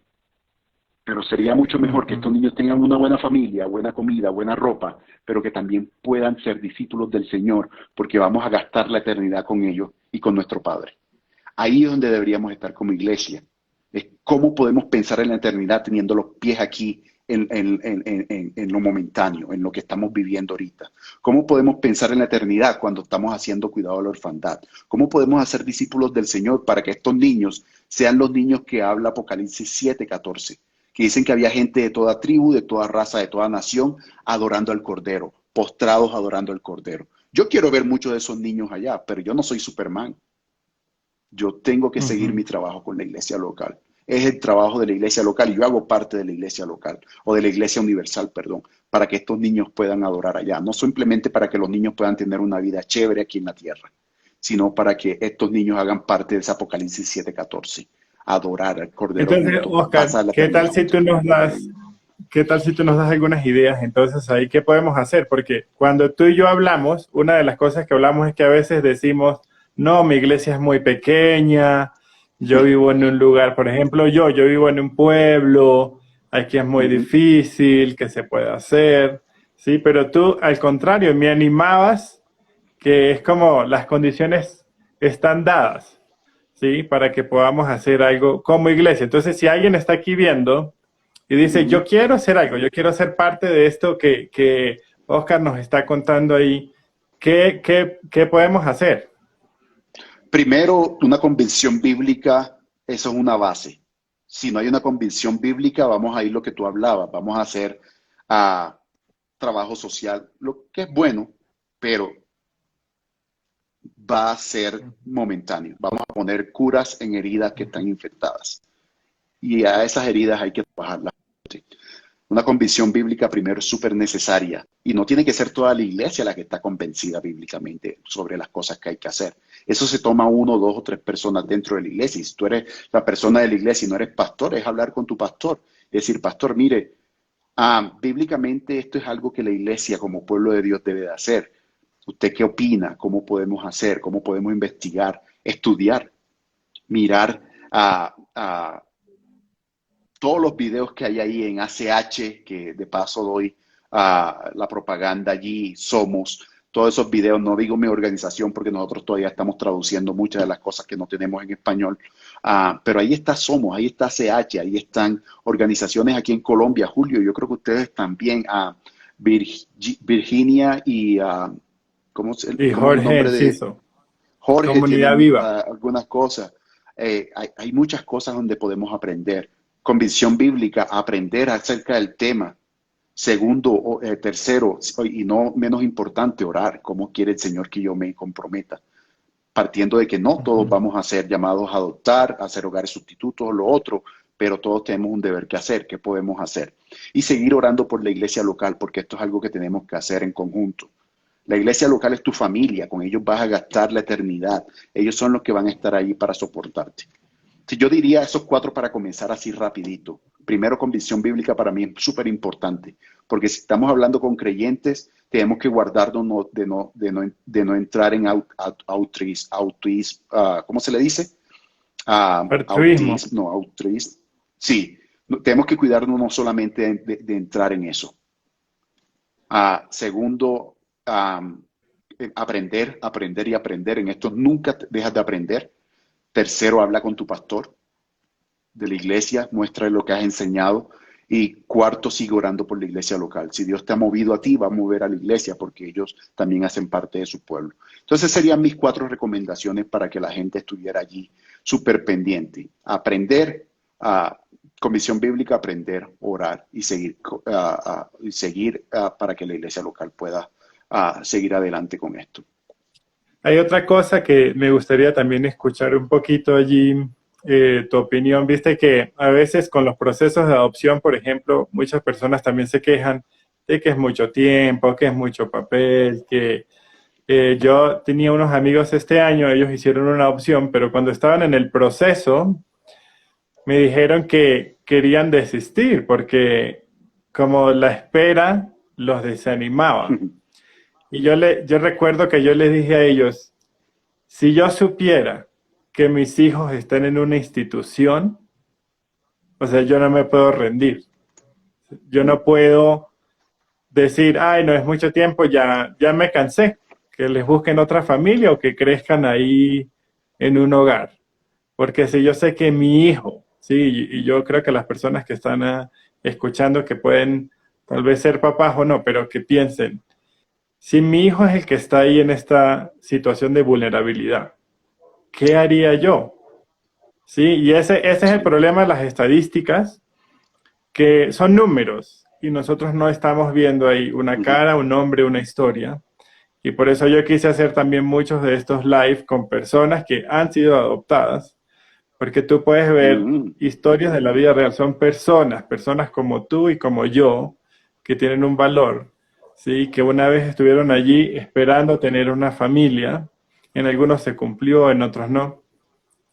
Pero sería mucho mejor que estos niños tengan una buena familia, buena comida, buena ropa, pero que también puedan ser discípulos del Señor, porque vamos a gastar la eternidad con ellos y con nuestro Padre. Ahí es donde deberíamos estar como iglesia. Es cómo podemos pensar en la eternidad teniendo los pies aquí en lo momentáneo, en lo que estamos viviendo ahorita. ¿Cómo podemos pensar en la eternidad cuando estamos haciendo cuidado de la orfandad? ¿Cómo podemos hacer discípulos del Señor para que estos niños sean los niños que habla Apocalipsis 7:14? Que dicen que había gente de toda tribu, de toda raza, de toda nación, adorando al Cordero, postrados adorando al Cordero. Yo quiero ver muchos de esos niños allá, pero yo no soy Superman. Yo tengo que seguir mi trabajo con la iglesia local. Es el trabajo de la iglesia local y yo hago parte de la iglesia local, o de la iglesia universal, perdón, para que estos niños puedan adorar allá. No simplemente para que los niños puedan tener una vida chévere aquí en la tierra, sino para que estos niños hagan parte de ese Apocalipsis 7:14. Adorar al Cordero Entonces, junto, Oscar, pasar la eternidad junto. qué tal si tú nos das algunas ideas entonces ahí qué podemos hacer? Porque cuando tú y yo hablamos, una de las cosas que hablamos es que a veces decimos, no, mi iglesia es muy pequeña, yo vivo en un lugar, por ejemplo, yo vivo en un pueblo, aquí es muy difícil, ¿qué se puede hacer? Sí, pero tú al contrario me animabas que es como las condiciones están dadas, ¿sí? Para que podamos hacer algo como iglesia. Entonces, si alguien está aquí viendo y dice, yo quiero hacer algo, yo quiero ser parte de esto que Oscar nos está contando ahí, ¿qué podemos hacer? Primero, una convicción bíblica, eso es una base. Si no hay una convicción bíblica, vamos a ir lo que tú hablabas, vamos a hacer trabajo social, lo que es bueno, pero va a ser momentáneo. Vamos a poner curas en heridas que están infectadas. Y a esas heridas hay que trabajarlas. Una convicción bíblica primero es súper necesaria. Y no tiene que ser toda la iglesia la que está convencida bíblicamente sobre las cosas que hay que hacer. Eso se toma uno, dos o tres personas dentro de la iglesia. Y si tú eres la persona de la iglesia y no eres pastor, es hablar con tu pastor. Es decir, pastor, mire, bíblicamente esto es algo que la iglesia como pueblo de Dios debe de hacer. ¿Usted qué opina? ¿Cómo podemos hacer? ¿Cómo podemos investigar? Estudiar, mirar a todos los videos que hay ahí en ACH, que de paso doy la propaganda allí, Somos, todos esos videos, no digo mi organización porque nosotros todavía estamos traduciendo muchas de las cosas que no tenemos en español, pero ahí está Somos, ahí está ACH, ahí están organizaciones aquí en Colombia, Julio, yo creo que ustedes también, Virginia y, Y ¿cómo es el Jorge nombre de? Enciso, Jorge Comunidad tienen Viva. algunas cosas. Hay muchas cosas donde podemos aprender. Convicción bíblica, aprender acerca del tema. Segundo, tercero, y no menos importante, orar. ¿Cómo quiere el Señor que yo me comprometa? Partiendo de que no todos vamos a ser llamados a adoptar, a hacer hogares sustitutos o lo otro, pero todos tenemos un deber que hacer. ¿Qué podemos hacer? Y seguir orando por la iglesia local, porque esto es algo que tenemos que hacer en conjunto. La iglesia local es tu familia, con ellos vas a gastar la eternidad. Ellos son los que van a estar ahí para soportarte. Yo diría esos cuatro para comenzar así rapidito. Primero, convicción bíblica para mí es súper importante, porque si estamos hablando con creyentes, tenemos que guardarnos de no entrar en ¿cómo se le dice? Altruismo. Sí, tenemos que cuidarnos no solamente de entrar en eso. Segundo, aprender, aprender y aprender. En esto nunca dejas de aprender. Tercero, habla con tu pastor de la iglesia, muéstrale lo que has enseñado. Y cuarto, sigue orando por la iglesia local. Si Dios te ha movido a ti, va a mover a la iglesia porque ellos también hacen parte de su pueblo. Entonces serían mis cuatro recomendaciones para que la gente estuviera allí súper pendiente. Aprender, convicción bíblica, aprender, orar y seguir para que la iglesia local pueda seguir adelante con esto. Hay otra cosa que me gustaría también escuchar un poquito allí, tu opinión. Viste que a veces con los procesos de adopción, por ejemplo, muchas personas también se quejan de que es mucho tiempo, que es mucho papel, que yo tenía unos amigos este año, ellos hicieron una adopción, pero cuando estaban en el proceso, me dijeron que querían desistir porque como la espera los desanimaba. Y yo recuerdo que yo les dije a ellos, si yo supiera que mis hijos están en una institución, o sea, yo no me puedo rendir. Yo no puedo decir, ay, no es mucho tiempo, ya me cansé, que les busquen otra familia o que crezcan ahí en un hogar. Porque si yo sé que mi hijo, sí, y yo creo que las personas que están escuchando que pueden tal vez ser papás o no, pero que piensen, si mi hijo es el que está ahí en esta situación de vulnerabilidad, ¿qué haría yo? Sí, y ese es el problema de las estadísticas, que son números y nosotros no estamos viendo ahí una cara, un nombre, una historia. Y por eso yo quise hacer también muchos de estos live con personas que han sido adoptadas, porque tú puedes ver historias de la vida real, son personas como tú y como yo, que tienen un valor, ¿sí? Que una vez estuvieron allí esperando tener una familia, en algunos se cumplió, en otros no.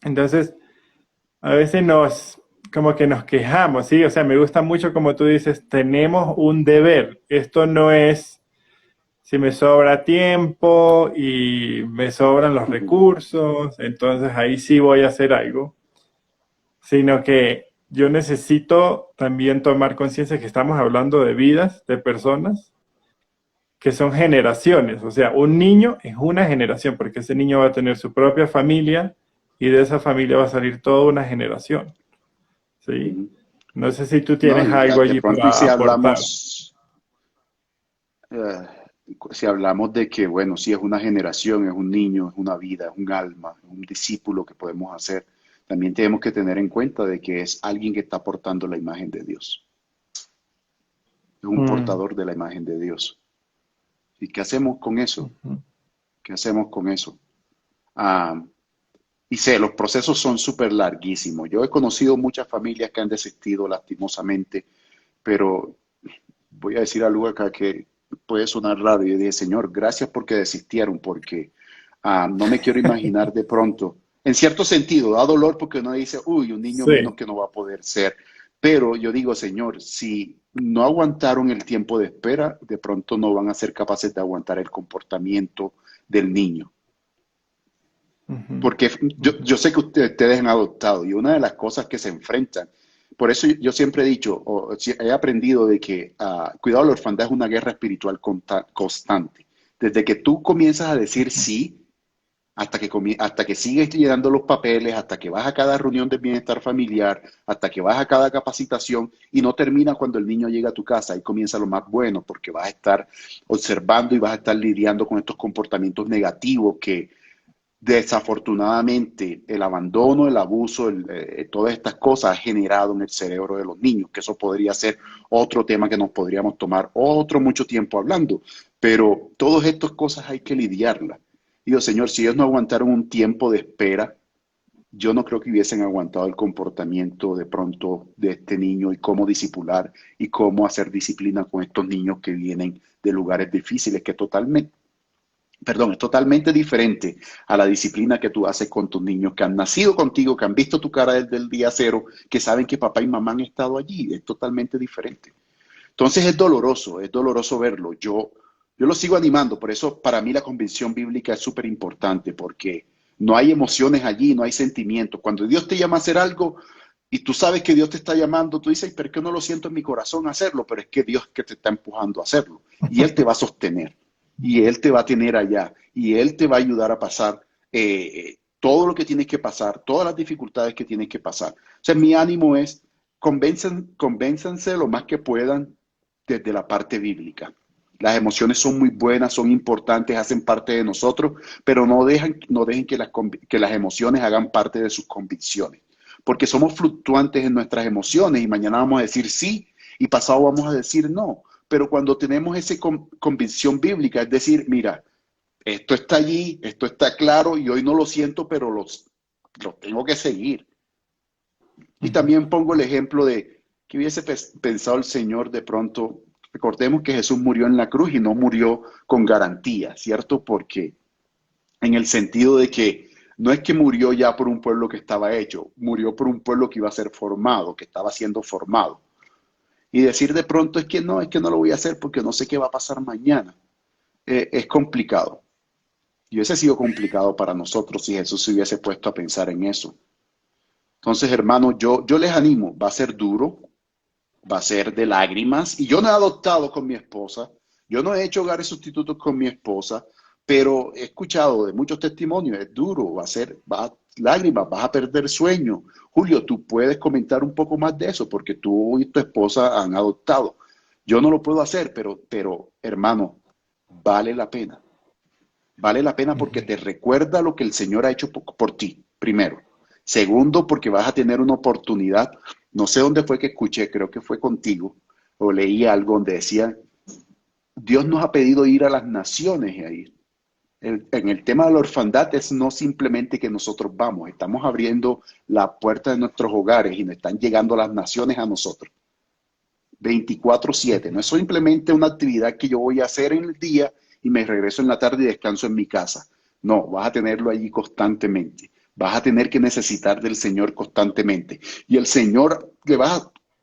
Entonces, a veces como que nos quejamos, ¿sí? O sea, me gusta mucho como tú dices, tenemos un deber. Esto no es si me sobra tiempo y me sobran los recursos, entonces ahí sí voy a hacer algo, sino que yo necesito también tomar conciencia que estamos hablando de vidas, de personas, que son generaciones. O sea, un niño es una generación, porque ese niño va a tener su propia familia y de esa familia va a salir toda una generación. ¿Sí? No sé si tú No, tienes y algo de allí pronto, y para aportar. eh, si hablamos de que, bueno, si es una generación, es un niño, es una vida, es un alma, es un discípulo que podemos hacer, también tenemos que tener en cuenta de que es alguien que está portando la imagen de Dios. Es un Mm, portador de la imagen de Dios. ¿Y qué hacemos con eso? ujú, ¿Qué hacemos con eso? Ah, y sé, los procesos son súper larguísimos. Yo he conocido muchas familias que han desistido lastimosamente, pero voy a decir algo acá que puede sonar raro. Y yo dije, Señor, gracias porque desistieron, porque no me quiero imaginar de pronto. En cierto sentido, da dolor porque uno dice, uy, un niño menos sí. que no va a poder ser. Pero yo digo, Señor, si no aguantaron el tiempo de espera, de pronto no van a ser capaces de aguantar el comportamiento del niño. Ujú, Porque ujú. yo sé que ustedes han adoptado y una de las cosas que se enfrentan, por eso yo siempre he dicho, he aprendido de que cuidado, la orfandad es una guerra espiritual constante. Desde que tú comienzas a decir sí, hasta que sigues llenando los papeles, hasta que vas a cada reunión de bienestar familiar, hasta que vas a cada capacitación y no termina cuando el niño llega a tu casa. Ahí comienza lo más bueno porque vas a estar observando y vas a estar lidiando con estos comportamientos negativos que desafortunadamente el abandono, el abuso, todas estas cosas ha generado en el cerebro de los niños, que eso podría ser otro tema que nos podríamos tomar otro mucho tiempo hablando, pero todas estas cosas hay que lidiarlas. Digo, Señor, si ellos no aguantaron un tiempo de espera, yo no creo que hubiesen aguantado el comportamiento de pronto de este niño y cómo disipular y cómo hacer disciplina con estos niños que vienen de lugares difíciles, que totalmente, perdón, es totalmente diferente a la disciplina que tú haces con tus niños que han nacido contigo, que han visto tu cara desde el día cero, que saben que papá y mamá han estado allí. Es totalmente diferente. Entonces es doloroso verlo. Yo lo sigo animando, por eso para mí la convicción bíblica es súper importante, porque no hay emociones allí, no hay sentimientos. Cuando Dios te llama a hacer algo y tú sabes que Dios te está llamando, tú dices, ¿pero qué no lo siento en mi corazón hacerlo? Pero es que Dios que te está empujando a hacerlo y Él te va a sostener y Él te va a tener allá y Él te va a ayudar a pasar todo lo que tienes que pasar, todas las dificultades que tienes que pasar. O sea, mi ánimo es, convénzanse lo más que puedan desde la parte bíblica. Las emociones son muy buenas, son importantes, hacen parte de nosotros, pero no dejen que las emociones hagan parte de sus convicciones. porque somos fluctuantes en nuestras emociones y mañana vamos a decir sí y pasado vamos a decir no. Pero cuando tenemos esa convicción bíblica, es decir, mira, esto está allí, esto está claro y hoy no lo siento, pero lo tengo que seguir. Y también pongo el ejemplo de que hubiese pensado el Señor de pronto. Recordemos que Jesús murió en la cruz y no murió con garantía, ¿cierto? Porque en el sentido de que no es que murió ya por un pueblo que estaba hecho, murió por un pueblo que iba a ser formado, que estaba siendo formado. Y decir de pronto es que no lo voy a hacer porque no sé qué va a pasar mañana. Es complicado. Y hubiese sido complicado para nosotros si Jesús se hubiese puesto a pensar en eso. Entonces, hermanos, yo les animo, va a ser duro, va a ser de lágrimas. Y yo no he adoptado con mi esposa, yo no he hecho hogares sustitutos con mi esposa, pero he escuchado de muchos testimonios, es duro, lágrimas, vas a perder sueño. Julio, tú puedes comentar un poco más de eso, porque tú y tu esposa han adoptado. Yo no lo puedo hacer, pero hermano, vale la pena. Vale la pena porque te recuerda lo que el Señor ha hecho por ti, primero. Segundo, porque vas a tener una oportunidad. No sé dónde fue que escuché, creo que fue contigo, o leí algo donde decía, Dios nos ha pedido ir a las naciones y a ir. En el tema de la orfandad es no simplemente que nosotros vamos, estamos abriendo la puerta de nuestros hogares y nos están llegando las naciones a nosotros. 24/7, no es simplemente una actividad que yo voy a hacer en el día y me regreso en la tarde y descanso en mi casa. No, vas a tenerlo allí constantemente. Vas a tener que necesitar del Señor constantemente. Y el Señor,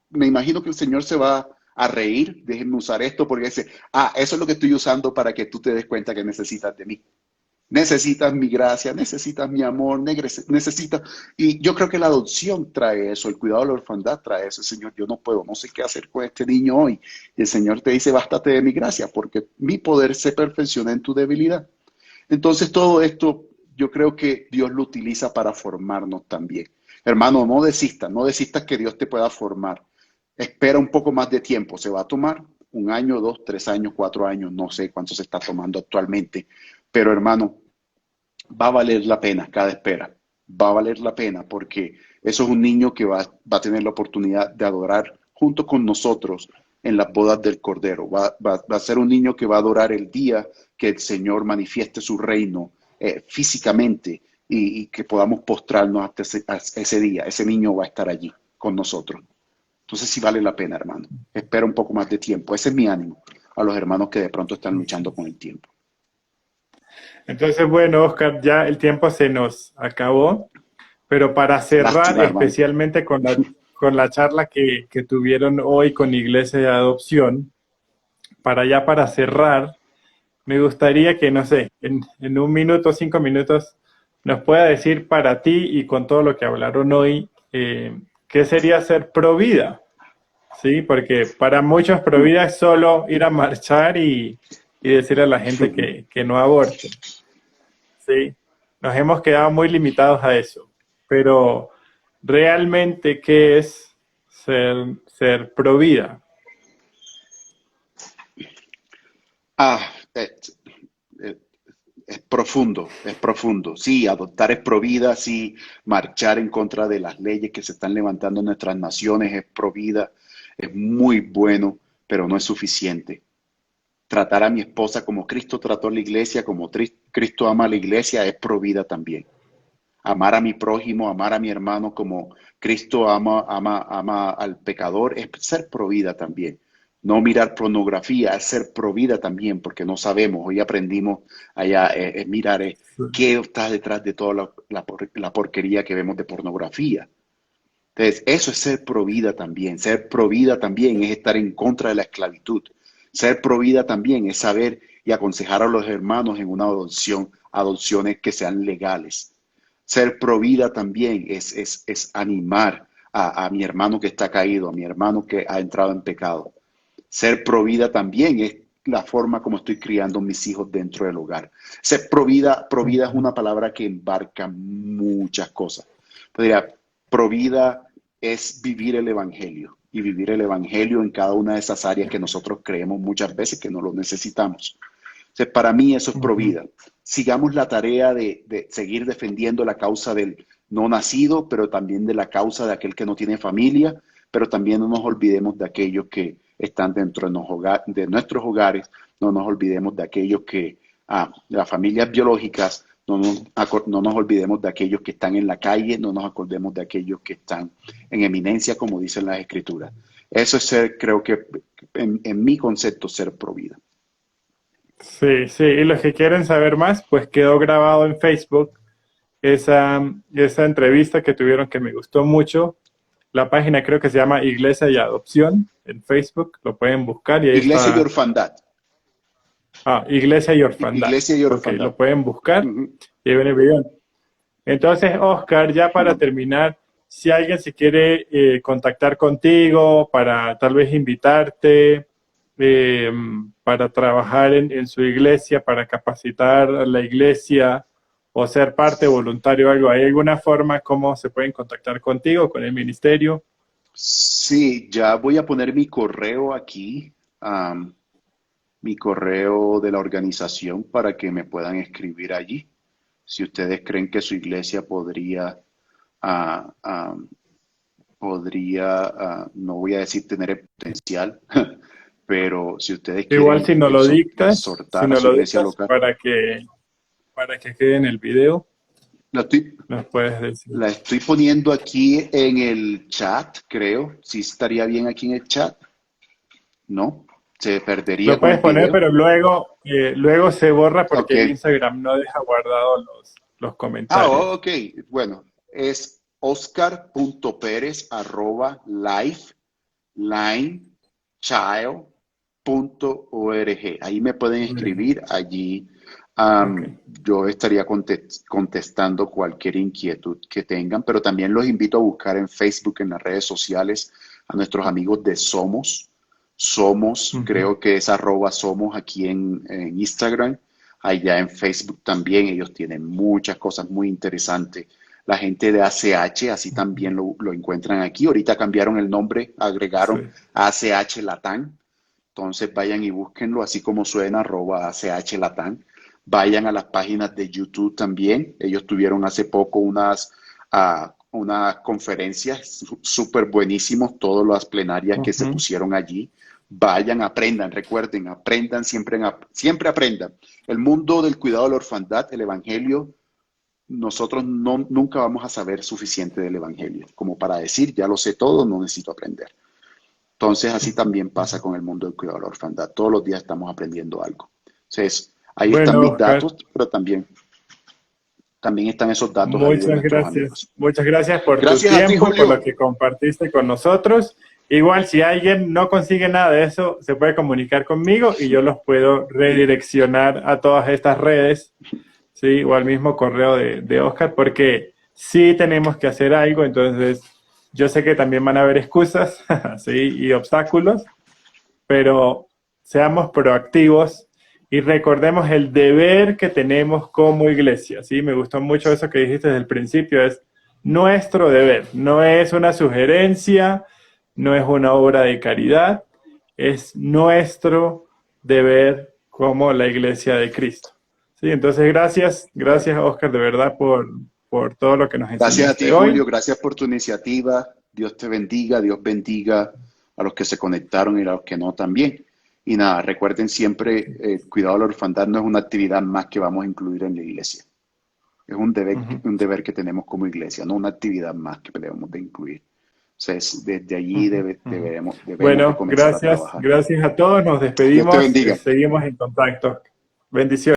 me imagino que el Señor se va a reír, déjenme usar esto, porque dice, eso es lo que estoy usando para que tú te des cuenta que necesitas de mí. Necesitas mi gracia, necesitas mi amor, necesitas... Y yo creo que la adopción trae eso, el cuidado de la orfandad trae eso. Señor, yo no puedo, no sé qué hacer con este niño hoy. Y el Señor te dice, bástate de mi gracia, porque mi poder se perfecciona en tu debilidad. Entonces todo esto yo creo que Dios lo utiliza para formarnos también. Hermano, no desistas que Dios te pueda formar. Espera un poco más de tiempo, se va a tomar 1 año, 2, 3 años, 4 años, no sé cuánto se está tomando actualmente. Pero hermano, va a valer la pena cada espera. Va a valer la pena porque eso es un niño que va a tener la oportunidad de adorar junto con nosotros en las bodas del Cordero. Va a ser un niño que va a adorar el día que el Señor manifieste su reino físicamente y que podamos postrarnos hasta ese día. Ese niño va a estar allí con nosotros. Entonces sí vale la pena, hermano. Espera un poco más de tiempo. Ese es mi ánimo a los hermanos que de pronto están luchando con el tiempo. Entonces, bueno, Oscar, ya el tiempo se nos acabó, pero para cerrar Lástima, hermano. especialmente con la charla que tuvieron hoy con Iglesia de Adopción, para cerrar, me gustaría que, no sé, en 1 minuto, 5 minutos, nos pueda decir para ti y con todo lo que hablaron hoy, ¿qué sería ser pro vida? ¿Sí? Porque para muchos pro vida es solo ir a marchar y decirle a la gente que no aborte. ¿Sí? Nos hemos quedado muy limitados a eso. Pero realmente, ¿qué es ser pro vida? Ah, eh, es profundo, es profundo. Sí, adoptar es pro vida, sí, marchar en contra de las leyes que se están levantando en nuestras naciones es pro vida, es muy bueno, pero no es suficiente. Tratar a mi esposa como Cristo trató a la iglesia, como Cristo ama a la iglesia, es pro vida también. Amar a mi prójimo, amar a mi hermano como Cristo ama al pecador, es ser pro vida también. No mirar pornografía, es ser pro vida también, porque no sabemos. Hoy aprendimos allá, es mirar qué está detrás de toda la porquería que vemos de pornografía. Entonces, eso es ser pro vida también. Ser pro vida también es estar en contra de la esclavitud. Ser pro vida también es saber y aconsejar a los hermanos en una adopciones que sean legales. Ser pro vida también es animar a mi hermano que está caído, a mi hermano que ha entrado en pecado. Ser pro vida también es la forma como estoy criando mis hijos dentro del hogar. Ser pro vida es una palabra que embarca muchas cosas. Podría, pro vida es vivir el evangelio y vivir el evangelio en cada una de esas áreas que nosotros creemos muchas veces que no lo necesitamos. Entonces, para mí eso es pro vida. Sigamos la tarea de seguir defendiendo la causa del no nacido, pero también de la causa de aquel que no tiene familia, pero también no nos olvidemos de aquellos que están dentro de nuestros hogares, no nos olvidemos de aquellos que, de las familias biológicas, no nos olvidemos de aquellos que están en la calle, no nos acordemos de aquellos que están en eminencia, como dicen las escrituras. Eso es ser, creo que, en mi concepto, ser pro vida. Sí, sí, y los que quieren saber más, pues quedó grabado en Facebook esa entrevista que tuvieron que me gustó mucho. La página creo que se llama Iglesia y Adopción en Facebook, lo pueden buscar y ahí Iglesia y está. Orfandad. Iglesia y Orfandad. Iglesia y Ok, Orfandad. lo pueden buscar Ujú. y ahí viene el video. Entonces, Oscar, ya para terminar, si alguien se quiere contactar contigo para tal vez invitarte, eh, para trabajar en su iglesia, para capacitar a la iglesia o ser parte voluntario o algo, ¿hay alguna forma cómo se pueden contactar contigo, con el ministerio? Sí, ya voy a poner mi correo aquí, mi correo de la organización para que me puedan escribir allí. Si ustedes creen que su iglesia ah, ah, no voy a decir tener el potencial, pero si ustedes Igual si quieren no lo dictas, si exhortar a no su lo iglesia dictas local, para que quede en el video, la estoy, nos puedes decir. la estoy poniendo aquí en el chat, creo. Sí estaría bien aquí en el chat, ¿no? Se perdería Lo con puedes el poner, video. pero luego se borra Ok. porque el Instagram no deja guardados los comentarios. Ok. Bueno, es oscar.perez@lifelinechild.org. Ahí me pueden escribir. Allí Ok. yo estaría contestando cualquier inquietud que tengan, pero también los invito a buscar en Facebook, en las redes sociales, a nuestros amigos de Somos. Somos, Ujú. creo que es @somos aquí en Instagram. Allá en Facebook también ellos tienen muchas cosas muy interesantes. La gente de ACH, así también lo encuentran aquí. Ahorita cambiaron el nombre, Sí. agregaron ACH Latam. Entonces vayan y búsquenlo, así como suena, @ACH Latam. Vayan a las páginas de YouTube también. Ellos tuvieron hace poco unas conferencias súper buenísimos, todas las plenarias que se Ujú. pusieron allí. Vayan, aprendan, recuerden, aprendan, siempre aprendan. El mundo del cuidado de la orfandad, el evangelio, nosotros nunca vamos a saber suficiente del evangelio, como para decir, ya lo sé todo, no necesito aprender. Entonces, así también pasa con el mundo del cuidado de la orfandad. Todos los días estamos aprendiendo algo. Entonces, ahí están Bueno, mis Oscar, datos, pero también están esos datos ahí de muchas nuestros gracias. amigos. Muchas gracias por tu Gracias a ti, tiempo y por lo Julio. que compartiste con nosotros. Igual, si alguien no consigue nada de eso, se puede comunicar conmigo y yo los puedo redireccionar a todas estas redes, ¿sí? O al mismo correo de Oscar, porque sí tenemos que hacer algo. Entonces, yo sé que también van a haber excusas, ¿sí? Y obstáculos, pero seamos proactivos y recordemos el deber que tenemos como iglesia, ¿sí? Me gustó mucho eso que dijiste desde el principio, es nuestro deber, no es una sugerencia, no es una obra de caridad, es nuestro deber como la iglesia de Cristo. ¿Sí? Entonces, gracias Oscar, de verdad, por todo lo que nos Gracias a ti, enseñaste hoy. Julio. Gracias por tu iniciativa. Dios te bendiga. Dios bendiga a los que se conectaron y a los que no también. Y nada, recuerden siempre, cuidado de la orfandad no es una actividad más que vamos a incluir en la iglesia. Es Ujú, un deber que tenemos como iglesia, no una actividad más que debemos de incluir. Entonces, desde allí ujú, ujú. debemos de Bueno, comenzar a gracias, trabajar. gracias a todos, nos Dios te despedimos, bendiga. seguimos en contacto. Bendiciones.